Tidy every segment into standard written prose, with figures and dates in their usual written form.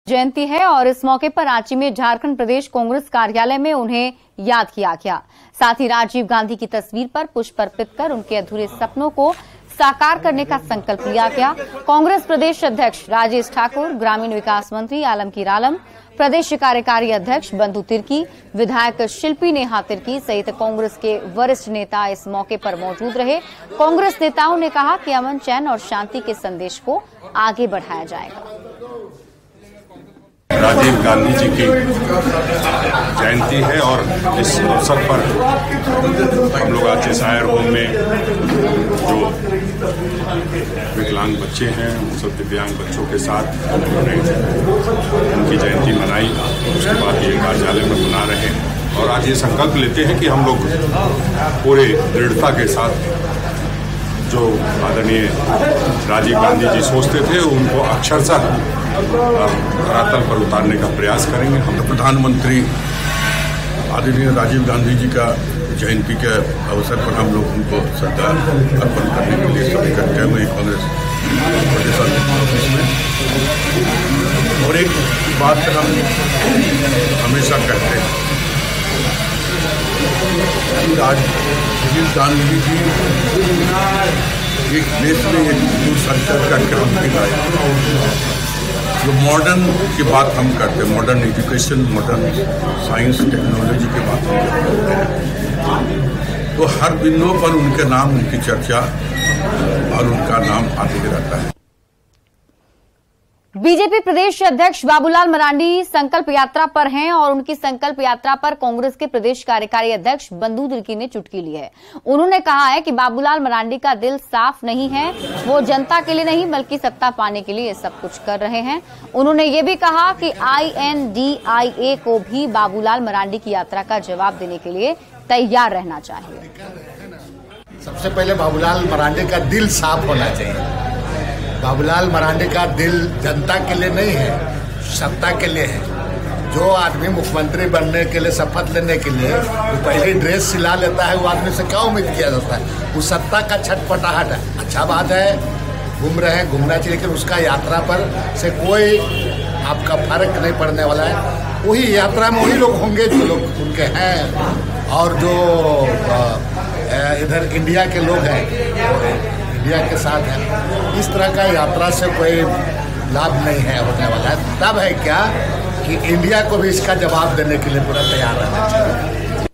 जयंती है और इस मौके पर रांची में झारखंड प्रदेश कांग्रेस कार्यालय में उन्हें याद किया गया। साथ ही राजीव गांधी की तस्वीर पर पुष्प अर्पित कर उनके अधूरे सपनों को साकार करने का संकल्प लिया गया। कांग्रेस प्रदेश अध्यक्ष राजेश ठाकुर, ग्रामीण विकास मंत्री आलमगीर आलम, प्रदेश कार्यकारी अध्यक्ष बंधु तिर्की, विधायक शिल्पी नेहा तिर्की सहित कांग्रेस के वरिष्ठ नेता इस मौके पर मौजूद रहे। कांग्रेस नेताओं ने कहा कि अमन, चैन और शांति के संदेश को आगे बढ़ाया जाएगा। राजीव गांधी जी की जयंती है और इस अवसर पर हम लोग आज एसआईआर होम में जो विकलांग बच्चे हैं उन सब दिव्यांग बच्चों के साथ उन्होंने उनकी जयंती मनाई। उसके बाद ये कार्यालय में मना रहे हैं और आज ये संकल्प लेते हैं कि हम लोग पूरे दृढ़ता के साथ जो आदरणीय राजीव गांधी जी सोचते थे उनको अक्षरशः धरातल पर उतारने का प्रयास करेंगे। हम प्रधानमंत्री आदरणीय राजीव गांधी जी का जयंती के अवसर पर हम लोग उनको श्रद्धा अर्पण करने के लिए सब इकट्ठे हुए कांग्रेस प्रदेश ऑफिस में। और एक बात हम हमेशा कहते हैं कि राजीव गांधी जी एक देश में एक दूरसंचार का क्रांति लाए। जो मॉडर्न की बात हम करते हैं, modern education, modern science technology की बात हम करते हैं, तो हर बिंदु पर उनके नाम, उनकी चर्चा और उनका नाम आते रहता है। बीजेपी प्रदेश अध्यक्ष बाबूलाल मरांडी संकल्प यात्रा पर हैं और उनकी संकल्प यात्रा पर कांग्रेस के प्रदेश कार्यकारी अध्यक्ष बंधु तिर्की ने चुटकी ली है। उन्होंने कहा है कि बाबूलाल मरांडी का दिल साफ नहीं है, वो जनता के लिए नहीं बल्कि सत्ता पाने के लिए ये सब कुछ कर रहे हैं। उन्होंने ये भी कहा कि INDIA को भी बाबूलाल मरांडी की यात्रा का जवाब देने के लिए तैयार रहना चाहिए। सबसे पहले बाबूलाल मरांडी का दिल साफ होना चाहिए। बाबूलाल मरांडी का दिल जनता के लिए नहीं है, सत्ता के लिए है। जो आदमी मुख्यमंत्री बनने के लिए, शपथ लेने के लिए वो पहले ड्रेस सिला लेता है, वो आदमी से क्या उम्मीद किया जाता है? वो सत्ता का छटपटाहट है। अच्छा बात है, घूम रहे हैं, घूमना चाहिए, लेकिन उसका यात्रा पर से कोई आपका फर्क नहीं पड़ने वाला है। वही यात्रा में वही लोग होंगे जो लोग उनके हैं, और जो इधर इंडिया के लोग हैं इंडिया के साथ है। इस तरह का यात्रा से कोई लाभ नहीं है होने वाला है। तब है क्या कि इंडिया को भी इसका जवाब देने के लिए पूरा तैयार रहना चाहिए।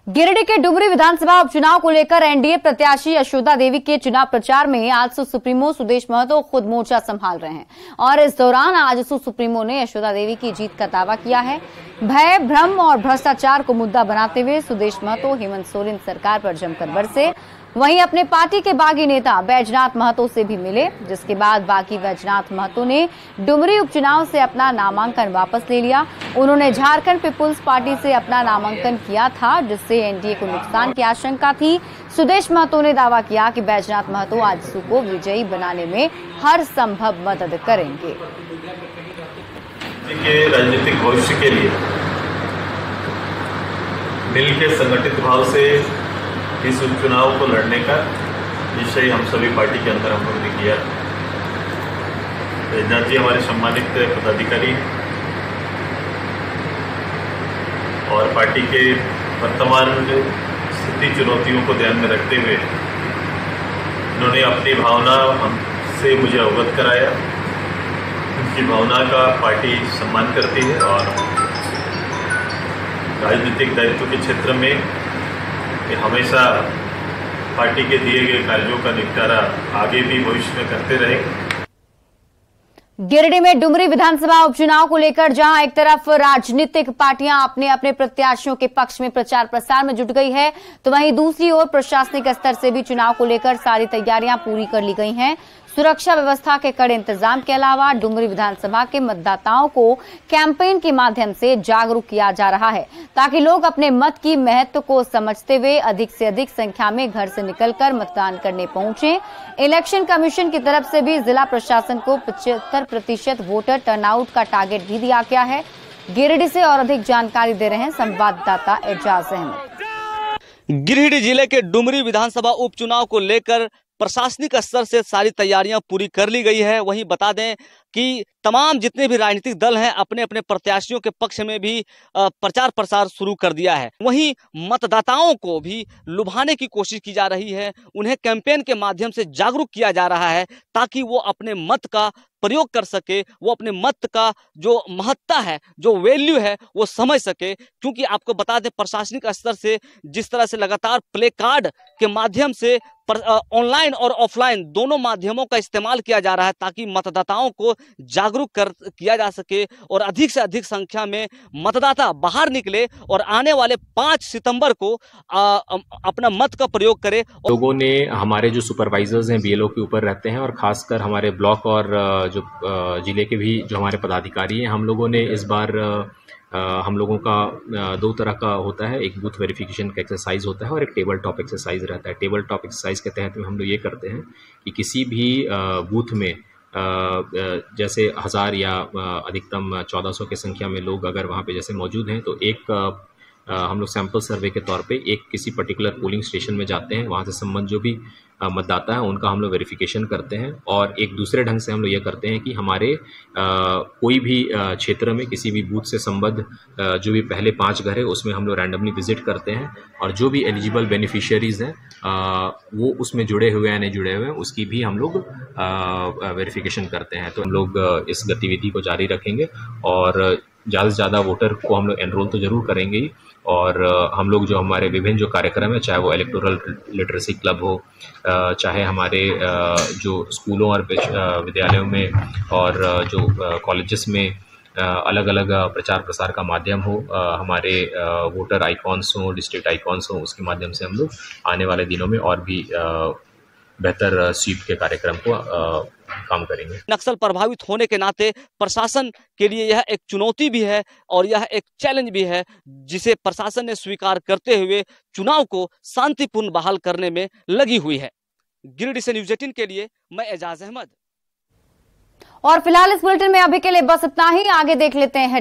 गिरिडीह के डुमरी विधानसभा उपचुनाव को लेकर एनडीए प्रत्याशी यशोदा देवी के चुनाव प्रचार में आजसू सुप्रीमो सुदेश महतो खुद मोर्चा संभाल रहे हैं और इस दौरान आजसू सुप्रीमो ने यशोदा देवी की जीत का दावा किया है। भय, भ्रम और भ्रष्टाचार को मुद्दा बनाते हुए सुदेश महतो हेमंत सोरेन सरकार पर जमकर बरसे। वहीं अपने पार्टी के बागी नेता बैजनाथ महतो से भी मिले, जिसके बाद बागी बैजनाथ महतो ने डुमरी उपचुनाव से अपना नामांकन वापस ले लिया। उन्होंने झारखंड पीपुल्स पार्टी से अपना नामांकन किया था, जिससे एनडीए को नुकसान की आशंका थी। सुदेश महतो ने दावा किया कि बैजनाथ महतो आजसू को विजयी बनाने में हर संभव मदद करेंगे। राजनीतिक भविष्य के लिए मिलकर संगठित भाव से इस उपचुनाव को लड़ने का निश्चय हम सभी पार्टी के अंदर हम लोग ने किया। बैजनाथ जी हमारे सम्मानित पदाधिकारी और पार्टी के वर्तमान स्थिति चुनौतियों को ध्यान में रखते हुए उन्होंने अपनी भावना हमसे मुझे अवगत कराया। उनकी भावना का पार्टी सम्मान करती है और राजनीतिक दायित्व के क्षेत्र में हमेशा पार्टी के दिए गए कार्यों का निपटारा आगे भी भविष्य में करते रहेंगे। गिरिडीह में डुमरी विधानसभा उपचुनाव को लेकर जहां एक तरफ राजनीतिक पार्टियां अपने अपने प्रत्याशियों के पक्ष में प्रचार प्रसार में जुट गई है, तो वहीं दूसरी ओर प्रशासनिक स्तर से भी चुनाव को लेकर सारी तैयारियां पूरी कर ली गई हैं। सुरक्षा व्यवस्था के कड़े इंतजाम के अलावा डुमरी विधानसभा के मतदाताओं को कैंपेन के माध्यम से जागरूक किया जा रहा है, ताकि लोग अपने मत की महत्व को समझते हुए अधिक से अधिक संख्या में घर से निकलकर मतदान करने पहुंचे। इलेक्शन कमीशन की तरफ से भी जिला प्रशासन को 75% वोटर टर्नआउट का टारगेट भी दिया गया है। गिरिडीह से और अधिक जानकारी दे रहे हैं संवाददाता एजाज अहमद। गिरिडीह जिले के डुमरी विधानसभा उपचुनाव को लेकर प्रशासनिक स्तर से सारी तैयारियां पूरी कर ली गई है। वहीं बता दें कि तमाम जितने भी राजनीतिक दल हैं अपने अपने प्रत्याशियों के पक्ष में भी प्रचार प्रसार शुरू कर दिया है। वहीं मतदाताओं को भी लुभाने की कोशिश की जा रही है, उन्हें कैंपेन के माध्यम से जागरूक किया जा रहा है ताकि वो अपने मत का प्रयोग कर सके, वो अपने मत का जो महत्ता है, जो वैल्यू है, वो समझ सके। क्योंकि आपको बता दें, प्रशासनिक स्तर से जिस तरह से लगातार प्ले कार्ड के माध्यम से ऑनलाइन और ऑफलाइन दोनों माध्यमों का इस्तेमाल किया जा रहा है ताकि मतदाताओं को जागरूक किया जा सके और अधिक से अधिक संख्या में मतदाता बाहर निकले और आने वाले 5 सितंबर को अपना मत का प्रयोग करें। लोगों ने, हमारे जो सुपरवाइजर्स हैं बीएलओ के ऊपर रहते हैं और खासकर हमारे ब्लॉक और जो जिले के भी जो हमारे पदाधिकारी हैं, हम लोगों ने इस बार हम लोगों का 2 तरह का होता है। एक बूथ वेरिफिकेशन का एक्सरसाइज होता है और एक टेबल टॉप एक्सरसाइज रहता है। टेबल टॉप एक्सरसाइज के तहत में हम लोग ये करते हैं कि किसी भी बूथ में जैसे 1000 या अधिकतम 1400 की संख्या में लोग अगर वहाँ पे जैसे मौजूद हैं, तो एक हम लोग सैंपल सर्वे के तौर पे एक किसी पर्टिकुलर पोलिंग स्टेशन में जाते हैं, वहाँ से संबंध जो भी मतदाता है उनका हम लोग वेरिफिकेशन करते हैं। और एक दूसरे ढंग से हम लोग ये करते हैं कि हमारे कोई भी क्षेत्र में किसी भी बूथ से संबद्ध जो भी पहले 5 घर है उसमें हम लोग रैंडमली विजिट करते हैं और जो भी एलिजिबल बेनिफिशियरीज हैं वो उसमें जुड़े हुए हैं नहीं जुड़े हुए हैं उसकी भी हम लोग वेरिफिकेशन करते हैं। तो हम लोग इस गतिविधि को जारी रखेंगे और ज़्यादा से ज़्यादा वोटर को हम लोग एनरोल तो ज़रूर करेंगे ही। और हम लोग जो हमारे विभिन्न जो कार्यक्रम है, चाहे वो इलेक्टोरल लिटरेसी क्लब हो, चाहे हमारे जो स्कूलों और विद्यालयों में और जो कॉलेजेस में अलग अलग प्रचार प्रसार का माध्यम हो, हमारे वोटर आइकॉन्स हो, डिस्ट्रिक्ट आइकॉन्स हो, उसके माध्यम से हम लोग आने वाले दिनों में और भी बेहतर स्वीप के कार्यक्रम को काम करेंगे। नक्सल प्रभावित होने के नाते प्रशासन के लिए यह एक चुनौती भी है और यह एक चैलेंज भी है, जिसे प्रशासन ने स्वीकार करते हुए चुनाव को शांतिपूर्ण बहाल करने में लगी हुई है। गिरिडीह से न्यूज़ 18 के लिए मैं एजाज अहमद। और फिलहाल इस बुलेटिन में अभी के लिए बस इतना ही। आगे देख लेते हैं